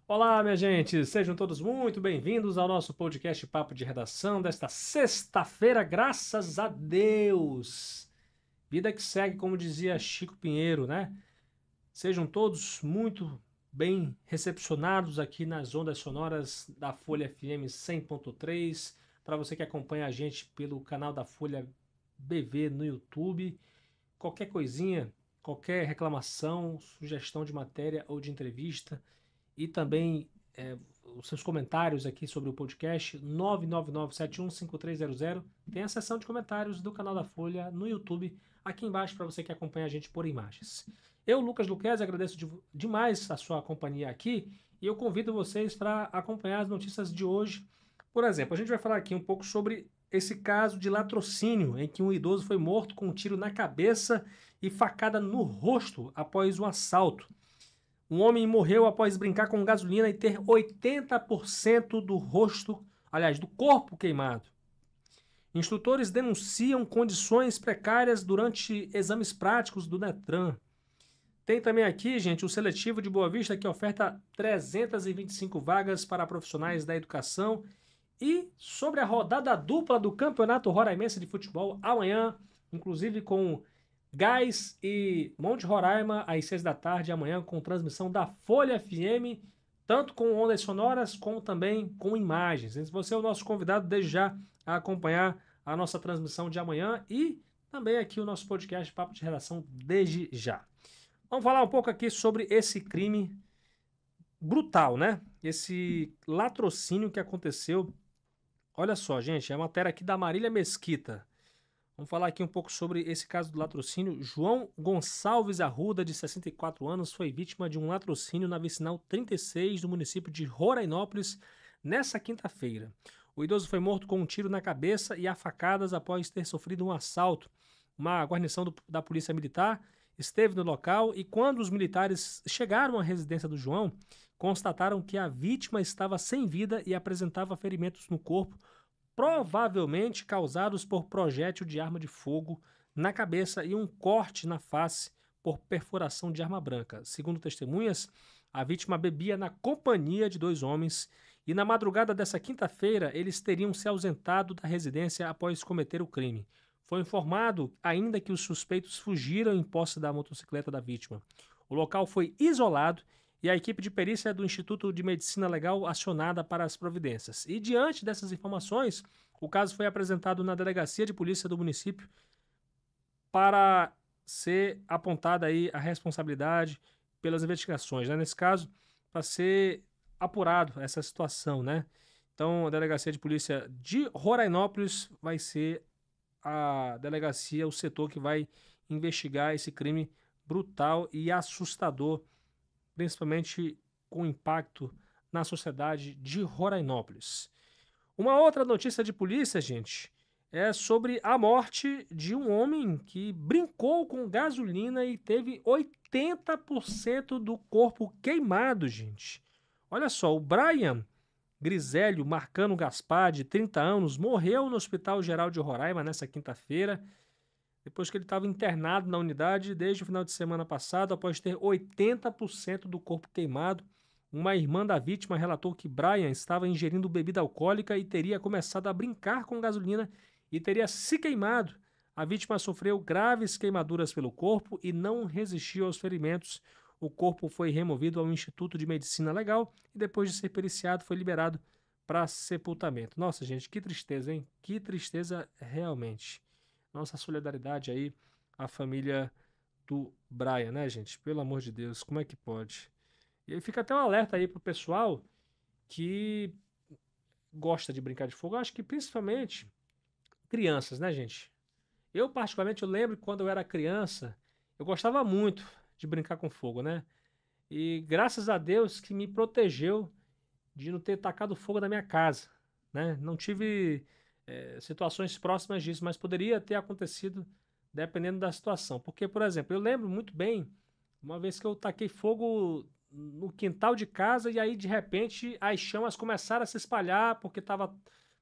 Olá, minha gente, sejam todos muito bem-vindos ao nosso podcast Papo de Redação desta sexta-feira, graças a Deus. Vida que segue, como dizia Chico Pinheiro, né? Sejam todos muito bem recepcionados aqui nas ondas sonoras da Folha FM 100.3. Para você que acompanha a gente pelo canal da Folha BV no YouTube, qualquer coisinha, qualquer reclamação, sugestão de matéria ou de entrevista e também os seus comentários aqui sobre o podcast 999715300. Tem a seção de comentários do canal da Folha no YouTube aqui embaixo para você que acompanha a gente por imagens. Eu, Lucas Luquezzi, agradeço demais a sua companhia aqui e eu convido vocês para acompanhar as notícias de hoje. Por exemplo, a gente vai falar aqui um pouco sobre esse caso de latrocínio em que um idoso foi morto com um tiro na cabeça e facada no rosto após um assalto. Um homem morreu após brincar com gasolina e ter 80% do rosto, aliás, do corpo queimado. Instrutores denunciam condições precárias durante exames práticos do Detran. Tem também aqui, gente, o seletivo de Boa Vista que oferta 325 vagas para profissionais da educação. E sobre a rodada dupla do Campeonato Roraimense de Futebol amanhã, inclusive com Gás e Monte Roraima, às 6 da tarde, amanhã, com transmissão da Folha FM, tanto com ondas sonoras, como também com imagens. Você é o nosso convidado desde já a acompanhar a nossa transmissão de amanhã e também aqui o nosso podcast Papo de Redação desde já. Vamos falar um pouco aqui sobre esse crime brutal, né? Esse latrocínio que aconteceu. Olha só, gente, é a matéria aqui da Marília Mesquita. Vamos falar aqui um pouco sobre esse caso do latrocínio. João Gonçalves Arruda, de 64 anos, foi vítima de um latrocínio na vicinal 36 do município de Rorainópolis nessa quinta-feira. O idoso foi morto com um tiro na cabeça e a facadas após ter sofrido um assalto. Uma guarnição da Polícia Militar esteve no local e, quando os militares chegaram à residência do João, constataram que a vítima estava sem vida e apresentava ferimentos no corpo, provavelmente causados por projétil de arma de fogo na cabeça e um corte na face por perfuração de arma branca. Segundo testemunhas, a vítima bebia na companhia de dois homens e na madrugada dessa quinta-feira eles teriam se ausentado da residência após cometer o crime. Foi informado ainda que os suspeitos fugiram em posse da motocicleta da vítima. O local foi isolado e a equipe de perícia do Instituto de Medicina Legal acionada para as providências. E diante dessas informações, o caso foi apresentado na Delegacia de Polícia do município para ser apontada aí a responsabilidade pelas investigações, né? Nesse caso, para ser apurado essa situação, né? Então, a Delegacia de Polícia de Rorainópolis vai ser a delegacia, o setor que vai investigar esse crime brutal e assustador, principalmente com impacto na sociedade de Rorainópolis. Uma outra notícia de polícia, gente, é sobre a morte de um homem que brincou com gasolina e teve 80% do corpo queimado, gente. Olha só, o Brian Grisélio Marcano Gaspar, de 30 anos, morreu no Hospital Geral de Roraima nessa quinta-feira, depois que ele estava internado na unidade desde o final de semana passado, após ter 80% do corpo queimado. Uma irmã da vítima relatou que Brian estava ingerindo bebida alcoólica e teria começado a brincar com gasolina e teria se queimado. A vítima sofreu graves queimaduras pelo corpo e não resistiu aos ferimentos. O corpo foi removido ao Instituto de Medicina Legal e, depois de ser periciado, foi liberado para sepultamento. Nossa, gente, que tristeza, hein? Que tristeza realmente. Nossa solidariedade aí à família do Brian, né, gente? Pelo amor de Deus, como é que pode? E aí fica até um alerta aí pro pessoal que gosta de brincar de fogo. Eu acho que principalmente crianças, né, gente? Eu, particularmente, eu lembro que quando eu era criança, eu gostava muito de brincar com fogo, né? E graças a Deus que me protegeu de não ter tacado fogo na minha casa, né? Não tive situações próximas disso, mas poderia ter acontecido dependendo da situação. Porque, por exemplo, eu lembro muito bem uma vez que eu taquei fogo no quintal de casa e aí de repente as chamas começaram a se espalhar porque estava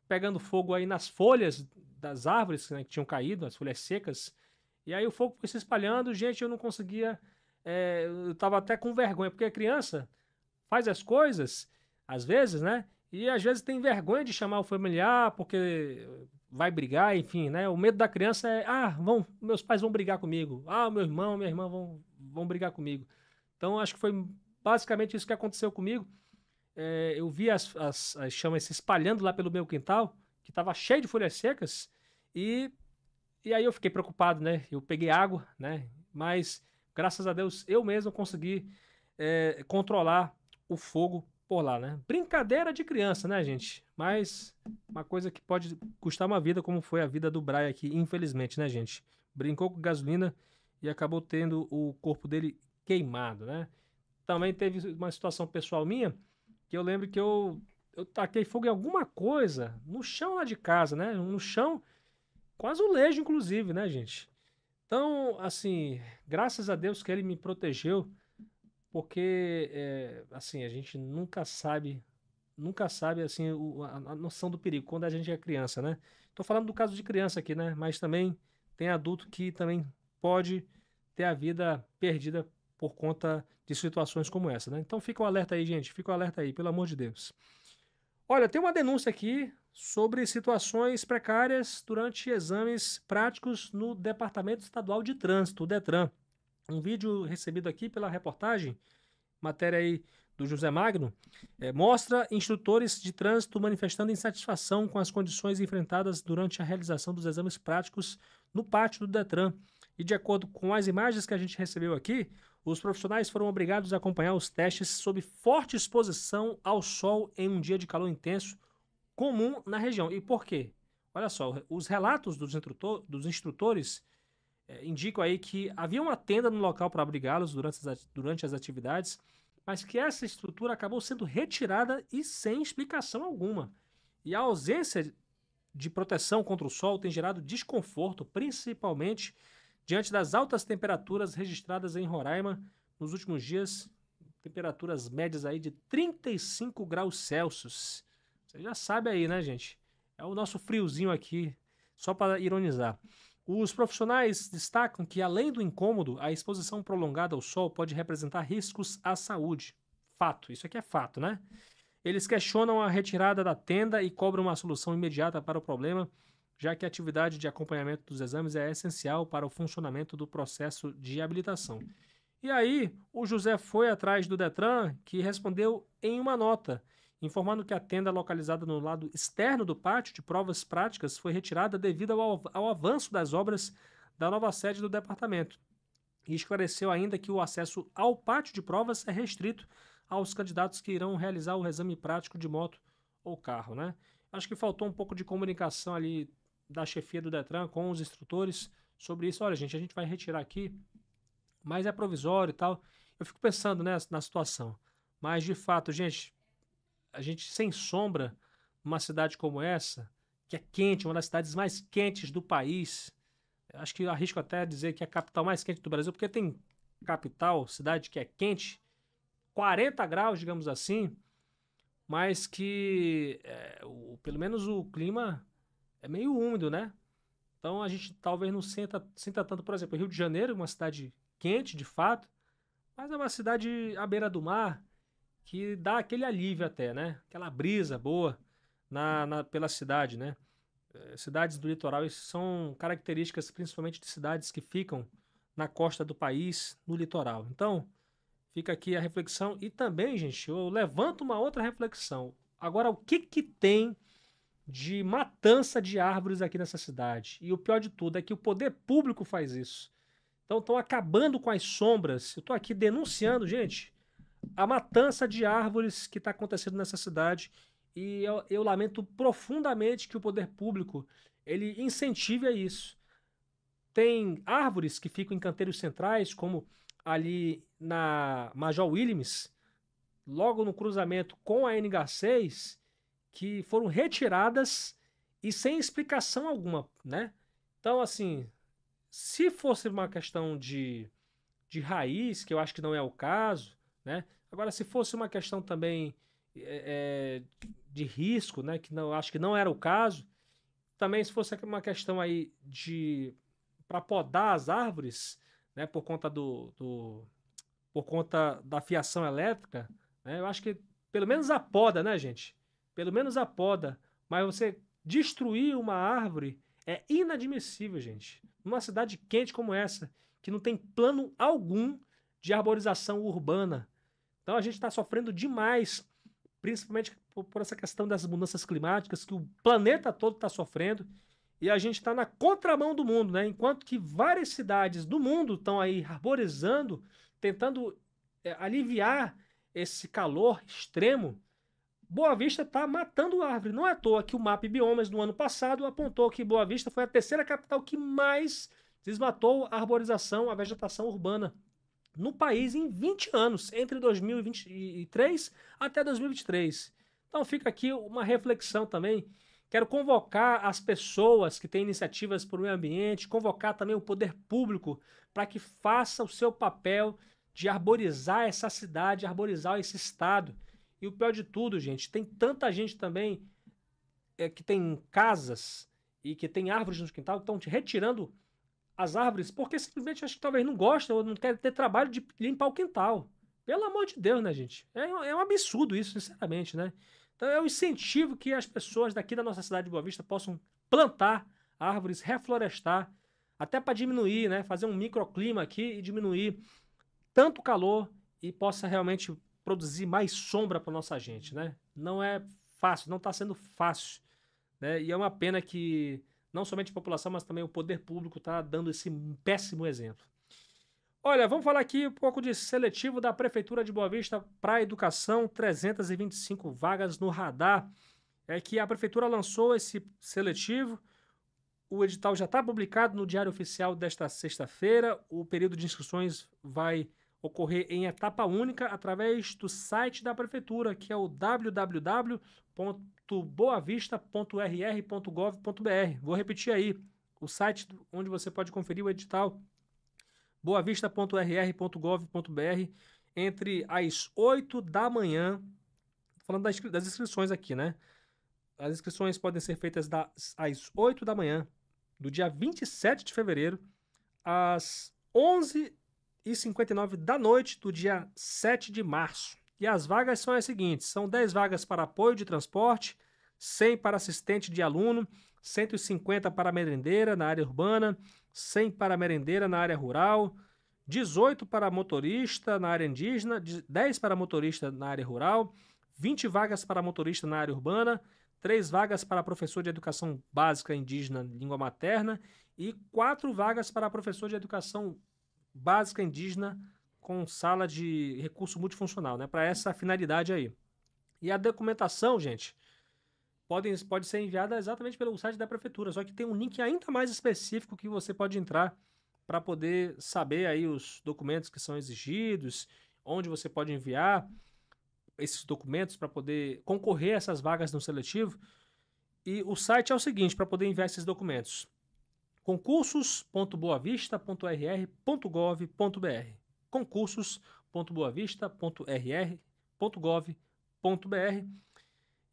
pegando fogo aí nas folhas das árvores, né, que tinham caído, as folhas secas. E aí o fogo foi se espalhando, gente, eu não conseguia. Eu estava até com vergonha, porque a criança faz as coisas, às vezes, né? E às vezes tem vergonha de chamar o familiar porque vai brigar, enfim, né? O medo da criança é, meus pais vão brigar comigo. Ah, meu irmão, minha irmã vão brigar comigo. Então, acho que foi basicamente isso que aconteceu comigo. Eu vi as chamas se espalhando lá pelo meu quintal, que estava cheio de folhas secas, e, e aí eu fiquei preocupado, né? Eu peguei água, né? Mas, graças a Deus, eu mesmo consegui controlar o fogo por lá, né? Brincadeira de criança, né, gente? Mas uma coisa que pode custar uma vida, como foi a vida do Brian aqui, infelizmente, né, gente? Brincou com gasolina e acabou tendo o corpo dele queimado, né? Também teve uma situação pessoal minha, que eu lembro que eu taquei fogo em alguma coisa no chão lá de casa, né? No chão, com azulejo, inclusive, né, gente? Então, assim, graças a Deus que ele me protegeu, porque, assim, a gente nunca sabe, assim, a noção do perigo quando a gente é criança, né? Tô falando do caso de criança aqui, né? Mas também tem adulto que também pode ter a vida perdida por conta de situações como essa, né? Então fica um alerta aí, gente, fica um alerta aí, pelo amor de Deus. Olha, tem uma denúncia aqui sobre situações precárias durante exames práticos no Departamento Estadual de Trânsito, o DETRAN. Um vídeo recebido aqui pela reportagem, matéria aí do José Magno, mostra instrutores de trânsito manifestando insatisfação com as condições enfrentadas durante a realização dos exames práticos no pátio do DETRAN. E de acordo com as imagens que a gente recebeu aqui, os profissionais foram obrigados a acompanhar os testes sob forte exposição ao sol em um dia de calor intenso, comum na região. E por quê? Olha só, os relatos dos instrutores indicam aí que havia uma tenda no local para abrigá-los durante as atividades, mas que essa estrutura acabou sendo retirada e sem explicação alguma. E a ausência de proteção contra o sol tem gerado desconforto, principalmente diante das altas temperaturas registradas em Roraima nos últimos dias, temperaturas médias aí de 35 graus Celsius. Você já sabe aí, né, gente? É o nosso friozinho aqui, só para ironizar. Os profissionais destacam que, além do incômodo, a exposição prolongada ao sol pode representar riscos à saúde. Fato, isso aqui é fato, né? Eles questionam a retirada da tenda e cobram uma solução imediata para o problema, já que a atividade de acompanhamento dos exames é essencial para o funcionamento do processo de habilitação. E aí, o José foi atrás do Detran, que respondeu em uma nota, informando que a tenda localizada no lado externo do pátio de provas práticas foi retirada devido ao avanço das obras da nova sede do departamento. E esclareceu ainda que o acesso ao pátio de provas é restrito aos candidatos que irão realizar o exame prático de moto ou carro, né? Acho que faltou um pouco de comunicação ali da chefia do Detran com os instrutores sobre isso. Olha, gente, a gente vai retirar aqui, mas é provisório e tal. Eu fico pensando, né, na situação. Mas, de fato, gente, a gente sem sombra, numa cidade como essa, que é quente, uma das cidades mais quentes do país, acho que eu arrisco até dizer que é a capital mais quente do Brasil, porque tem capital, cidade que é quente, 40 graus, digamos assim, mas que pelo menos o clima é meio úmido, né? Então a gente talvez não sinta tanto, por exemplo, Rio de Janeiro, uma cidade quente de fato, mas é uma cidade à beira do mar que dá aquele alívio até, né? Aquela brisa boa pela cidade, né? Cidades do litoral são características principalmente de cidades que ficam na costa do país, no litoral. Então, fica aqui a reflexão e também, gente, eu levanto uma outra reflexão. Agora, o que que tem de matança de árvores aqui nessa cidade? E o pior de tudo é que o poder público faz isso. Então, estão acabando com as sombras. Eu estou aqui denunciando, gente, a matança de árvores que está acontecendo nessa cidade. E eu lamento profundamente que o poder público ele incentive a isso. Tem árvores que ficam em canteiros centrais, como ali na Major Williams, logo no cruzamento com a NH6, que foram retiradas e sem explicação alguma, né? Então, assim, se fosse uma questão de raiz, que eu acho que não é o caso, né? Agora, se fosse uma questão também de risco, né? Que não acho que não era o caso, também se fosse uma questão aí de para podar as árvores, né? Por conta da fiação elétrica, né? Eu acho que pelo menos a poda, né, gente? Pelo menos a poda. Mas você destruir uma árvore é inadmissível, gente. Numa cidade quente como essa, que não tem plano algum de arborização urbana. Então a gente está sofrendo demais, principalmente por essa questão das mudanças climáticas, que o planeta todo está sofrendo. E a gente está na contramão do mundo, né? Enquanto que várias cidades do mundo estão aí arborizando, tentando aliviar esse calor extremo, Boa Vista está matando árvore. Não é à toa que o MAP Biomas no ano passado apontou que Boa Vista foi a terceira capital que mais desmatou a arborização, a vegetação urbana no país em 20 anos, entre 2023 até 2023. Então fica aqui uma reflexão também. Quero convocar as pessoas que têm iniciativas para o meio ambiente, convocar também o poder público para que faça o seu papel de arborizar essa cidade, arborizar esse estado. E o pior de tudo, gente, tem tanta gente também que tem casas e que tem árvores no quintal que estão retirando as árvores porque simplesmente acho que talvez não gostam ou não querem ter trabalho de limpar o quintal. Pelo amor de Deus, né, gente? É um absurdo isso, sinceramente, né? Então é um incentivo que as pessoas daqui da nossa cidade de Boa Vista possam plantar árvores, reflorestar, até para diminuir, né? Fazer um microclima aqui e diminuir tanto calor e possa realmente produzir mais sombra para nossa gente, né? Não é fácil, não está sendo fácil, né? E é uma pena que não somente a população, mas também o poder público está dando esse péssimo exemplo. Olha, vamos falar aqui um pouco de seletivo da Prefeitura de Boa Vista para a educação, 325 vagas no radar. É que a Prefeitura lançou esse seletivo, o edital já está publicado no Diário Oficial desta sexta-feira, o período de inscrições vai ocorrer em etapa única através do site da Prefeitura, que é o www.boavista.rr.gov.br. Vou repetir aí, o site onde você pode conferir o edital, boavista.rr.gov.br, entre as 8 da manhã, falando das inscrições aqui, né? As inscrições podem ser feitas às 8 da manhã, do dia 27 de fevereiro, às 11h59 da noite do dia 7 de março. E as vagas são as seguintes: são 10 vagas para apoio de transporte, 100 para assistente de aluno, 150 para merendeira na área urbana, 100 para merendeira na área rural, 18 para motorista na área indígena, 10 para motorista na área rural, 20 vagas para motorista na área urbana, 3 vagas para professor de educação básica indígena língua materna e 4 vagas para professor de educação básica indígena com sala de recurso multifuncional, né? Para essa finalidade aí. E a documentação, gente, pode ser enviada exatamente pelo site da prefeitura, só que tem um link ainda mais específico que você pode entrar para poder saber aí os documentos que são exigidos, onde você pode enviar esses documentos para poder concorrer a essas vagas no seletivo. E o site é o seguinte, para poder enviar esses documentos: concursos.boavista.rr.gov.br concursos.boavista.rr.gov.br.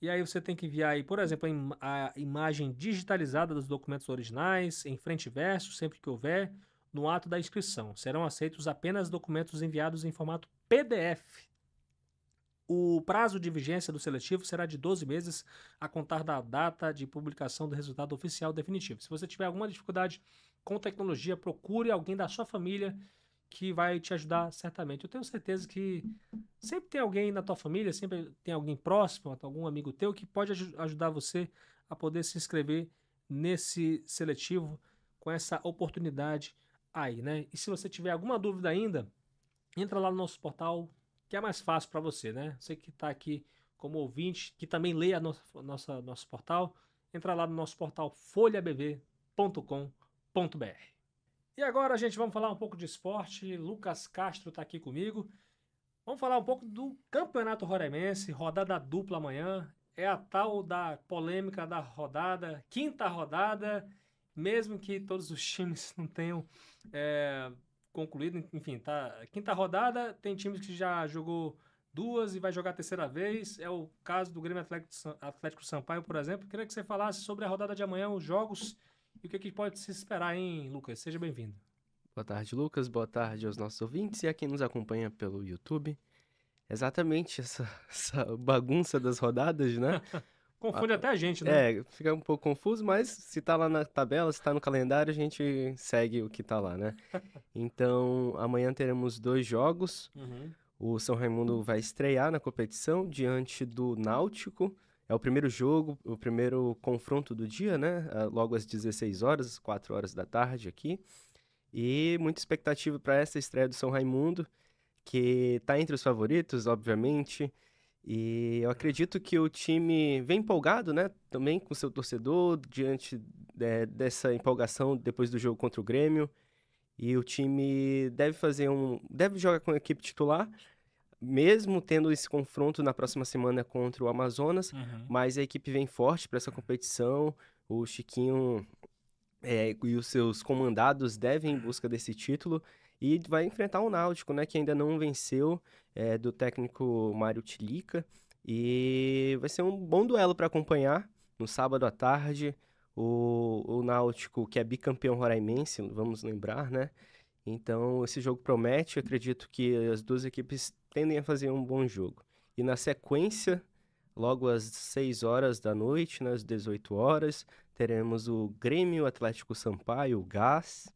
E aí você tem que enviar aí, por exemplo, a imagem digitalizada dos documentos originais, em frente e verso, sempre que houver, no ato da inscrição. Serão aceitos apenas documentos enviados em formato PDF. O prazo de vigência do seletivo será de 12 meses a contar da data de publicação do resultado oficial definitivo. Se você tiver alguma dificuldade com tecnologia, procure alguém da sua família que vai te ajudar certamente. Eu tenho certeza que sempre tem alguém na tua família, sempre tem alguém próximo, algum amigo teu que pode ajudar você a poder se inscrever nesse seletivo com essa oportunidade aí, né? E se você tiver alguma dúvida ainda, entra lá no nosso portal, que é mais fácil para você, né? Você que está aqui como ouvinte, que também lê nosso portal, entra lá no nosso portal folhabv.com.br. E agora, gente, vamos falar um pouco de esporte. Lucas Castro está aqui comigo. Vamos falar um pouco do Campeonato Roraimense, rodada dupla amanhã. É a tal da polêmica da rodada, quinta rodada, mesmo que todos os times não tenham concluído, enfim, tá. Quinta rodada, tem times que já jogou duas e vai jogar a terceira vez. É o caso do Grêmio Atlético Sampaio, por exemplo. Queria que você falasse sobre a rodada de amanhã, os jogos e o que pode se esperar, hein, Lucas? Seja bem-vindo. Boa tarde, Lucas. Boa tarde aos nossos ouvintes e a quem nos acompanha pelo YouTube. Exatamente, essa bagunça das rodadas, né? Confunde até a gente, né? Fica um pouco confuso, mas se tá lá na tabela, se tá no calendário, a gente segue o que tá lá, né? Então, amanhã teremos 2 jogos. Uhum. O São Raimundo vai estrear na competição diante do Náutico. É o primeiro jogo, o primeiro confronto do dia, né? Logo às 16 horas, 4 horas da tarde aqui. E muita expectativa para essa estreia do São Raimundo, que está entre os favoritos, obviamente. E eu acredito que o time vem empolgado, né? Também com seu torcedor, diante dessa empolgação depois do jogo contra o Grêmio. E o time deve jogar com a equipe titular, mesmo tendo esse confronto na próxima semana contra o Amazonas, Uhum. mas a equipe vem forte para essa competição. O Chiquinho e os seus comandados devem em busca desse título e vai enfrentar o Náutico, né, que ainda não venceu, do técnico Mário Tilica, e vai ser um bom duelo para acompanhar no sábado à tarde. O Náutico, que é bicampeão roraimense, vamos lembrar, né? Então, esse jogo promete. Eu acredito que as duas equipes tendem a fazer um bom jogo. E na sequência, logo às 6 horas da noite, né, às 18 horas, teremos o Grêmio Atlético Sampaio, o GAS,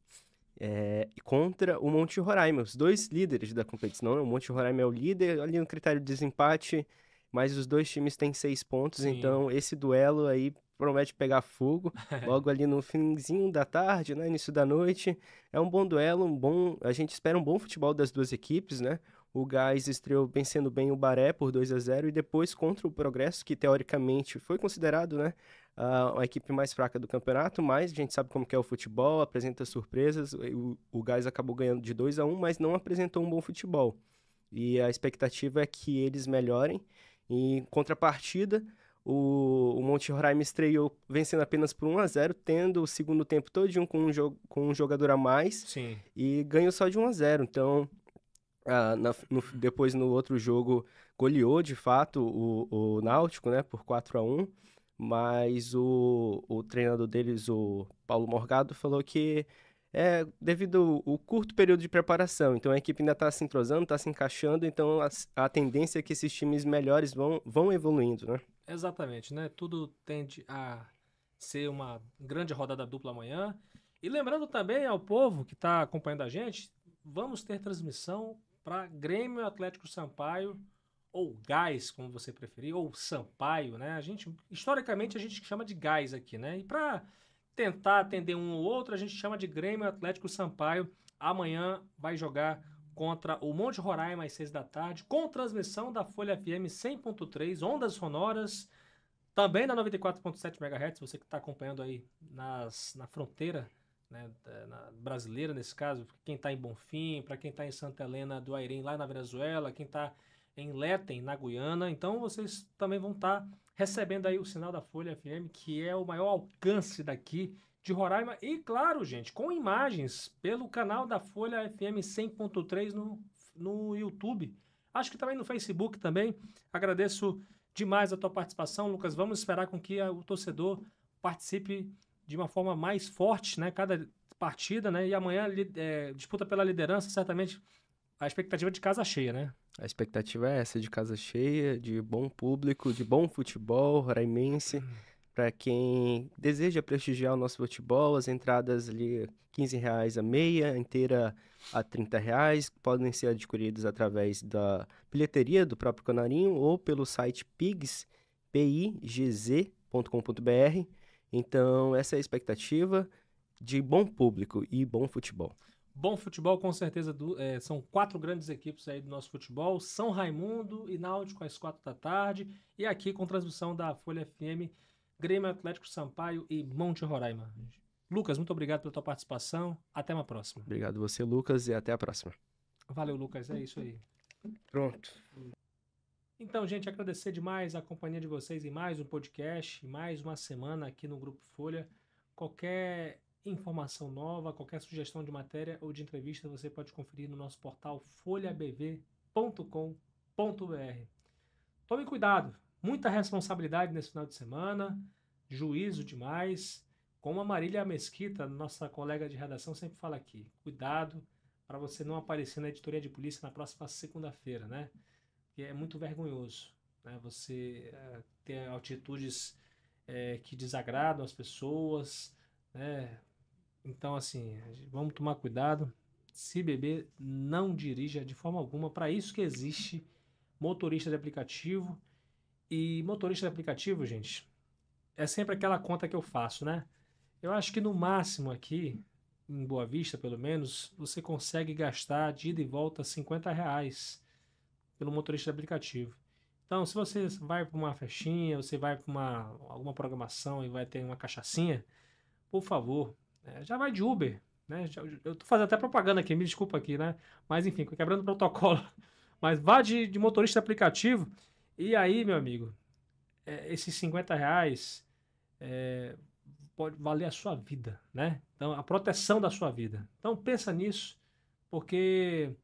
contra o Monte Roraima, os dois líderes da competição, né? O Monte Roraima é o líder, ali no critério de desempate, mas os dois times têm 6 pontos, Sim. então esse duelo aí promete pegar fogo logo ali no finzinho da tarde, né, início da noite. É um bom duelo, a gente espera um bom futebol das duas equipes, né? O Gás estreou vencendo bem o Baré por 2-0 e depois contra o Progresso, que teoricamente foi considerado, né, a equipe mais fraca do campeonato, mas a gente sabe como que é o futebol, apresenta surpresas. O Gás acabou ganhando de 2-1, mas não apresentou um bom futebol. E a expectativa é que eles melhorem. Em contrapartida, o Monte Roraima estreou vencendo apenas por 1-0, tendo o segundo tempo todinho com um jogador a mais Sim. e ganhou só de 1-0. Então, depois no outro jogo, goleou de fato o Náutico, né, por 4-1. Mas o treinador deles, o Paulo Morgado, falou que é devido ao curto período de preparação. Então a equipe ainda está se entrosando, está se encaixando. Então a tendência é que esses times melhores vão evoluindo, né? Exatamente, né? Tudo tende a ser uma grande rodada dupla amanhã. E lembrando também ao povo que está acompanhando a gente, vamos ter transmissão para Grêmio Atlético Sampaio, ou Gás, como você preferir, ou Sampaio, né? Historicamente, a gente chama de Gás aqui, né? E para tentar atender um ou outro, a gente chama de Grêmio Atlético Sampaio. Amanhã vai jogar contra o Monte Roraima às 6 da tarde, com transmissão da Folha FM 100.3, ondas sonoras, também na 94.7 MHz, você que está acompanhando aí na fronteira, né, brasileira nesse caso, quem está em Bonfim, para quem está em Santa Helena do Airim, lá na Venezuela, quem está em Letem, na Guiana, então vocês também vão estar recebendo aí o sinal da Folha FM, que é o maior alcance daqui de Roraima, e claro, gente, com imagens pelo canal da Folha FM 100.3 no YouTube, acho que também no Facebook também. Agradeço demais a tua participação, Lucas. Vamos esperar com que o torcedor participe de uma forma mais forte, né? Cada partida, né? E amanhã disputa pela liderança, certamente a expectativa de casa cheia, né? A expectativa é essa, de casa cheia, de bom público, de bom futebol roraimense. Para quem deseja prestigiar o nosso futebol, as entradas ali R$ 15 a meia, inteira a R$ 30, podem ser adquiridas através da bilheteria do próprio Canarinho ou pelo site pigz.com.br. Então, essa é a expectativa de bom público e bom futebol. Bom futebol, com certeza. São 4 grandes equipes aí do nosso futebol: São Raimundo e Náutico às 4 da tarde. E aqui com transmissão da Folha FM, Grêmio Atlético Sampaio e Monte Roraima. Lucas, muito obrigado pela tua participação. Até uma próxima. Obrigado você, Lucas, e até a próxima. Valeu, Lucas. É isso aí. Pronto. Então, gente, agradecer demais a companhia de vocês em mais um podcast, mais uma semana aqui no Grupo Folha. Qualquer informação nova, qualquer sugestão de matéria ou de entrevista, você pode conferir no nosso portal folhabv.com.br. Tome cuidado, muita responsabilidade nesse final de semana, juízo demais. Como a Marília Mesquita, nossa colega de redação, sempre fala aqui, cuidado para você não aparecer na editoria de polícia na próxima segunda-feira, né? que é muito vergonhoso, né? Você ter atitudes que desagradam as pessoas, né? Então, assim, vamos tomar cuidado. Se beber, não dirija de forma alguma. Para isso que existe motorista de aplicativo. E motorista de aplicativo, gente, é sempre aquela conta que eu faço, né? Eu acho que no máximo aqui, em Boa Vista, pelo menos, você consegue gastar de ida e volta R$ 50 pelo motorista de aplicativo. Então, se você vai para uma festinha, você vai para alguma programação e vai ter uma cachaçinha, por favor, já vai de Uber, né? Eu tô fazendo até propaganda aqui, me desculpa aqui, né? Mas enfim, quebrando o protocolo. Mas vá de motorista de aplicativo e aí, meu amigo, esses R$ 50 é, pode valer a sua vida, né? Então, a proteção da sua vida. Então, pensa nisso, porque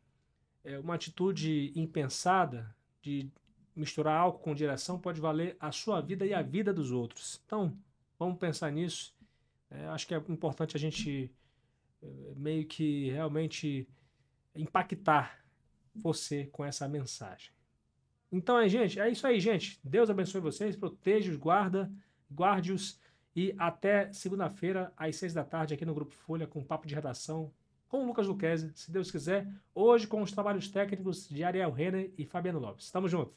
uma atitude impensada de misturar álcool com direção pode valer a sua vida e a vida dos outros. Então, vamos pensar nisso. Acho que é importante a gente meio que realmente impactar você com essa mensagem. Então, gente, é isso aí, gente. Deus abençoe vocês, proteja-os, guarde-os e até segunda-feira, às 6 da tarde, aqui no Grupo Folha, com papo de redação com o Lucas Luquezzi, se Deus quiser, hoje com os trabalhos técnicos de Ariel Renner e Fabiano Lopes. Tamo junto.